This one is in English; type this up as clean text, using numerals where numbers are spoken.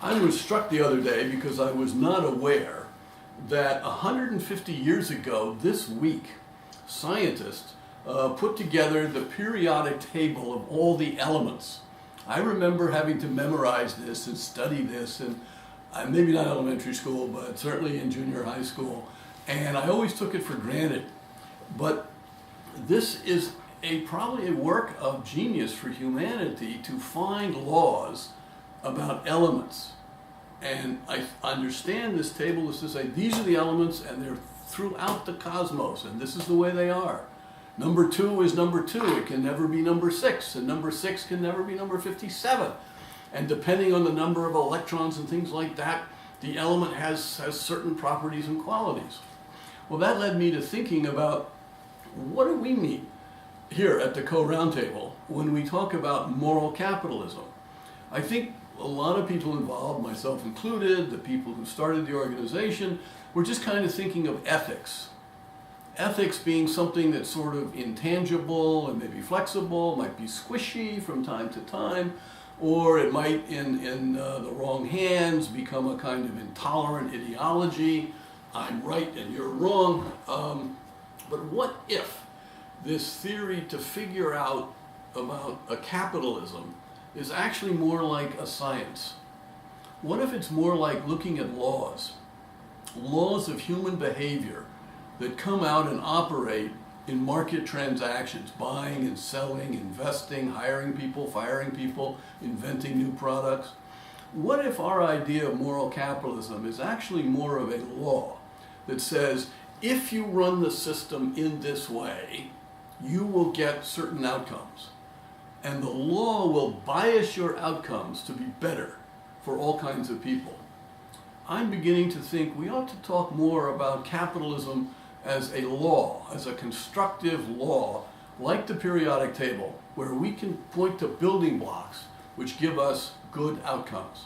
I was struck the other day because I was not aware that 150 years ago this week, scientists put together the periodic table of all the elements. I remember having to memorize this and study this, and maybe not elementary school, but certainly in junior high school, and I always took it for granted. But this is probably a work of genius for humanity to find laws about elements. And I understand this table is to say these are the elements and they're throughout the cosmos and this is the way they are. Number 2 is number 2. It can never be number 6, and number 6 can never be number 57. And depending on the number of electrons and things like that, the element has certain properties and qualities. Well, that led me to thinking about what do we mean here at the Co-Roundtable when we talk about moral capitalism. I think a lot of people involved, myself included, the people who started the organization, were just kind of thinking of ethics. Ethics being something that's sort of intangible and maybe flexible, might be squishy from time to time, or it might, in the wrong hands, become a kind of intolerant ideology. I'm right and you're wrong. But what if this theory to figure out about a capitalism is actually more like a science? What if it's more like looking at laws of human behavior that come out and operate in market transactions, buying and selling, investing, hiring people, firing people, inventing new products? What if our idea of moral capitalism is actually more of a law that says, if you run the system in this way, you will get certain outcomes. And the law will bias your outcomes to be better for all kinds of people. I'm beginning to think we ought to talk more about capitalism as a law, as a constructive law, like the periodic table, where we can point to building blocks which give us good outcomes.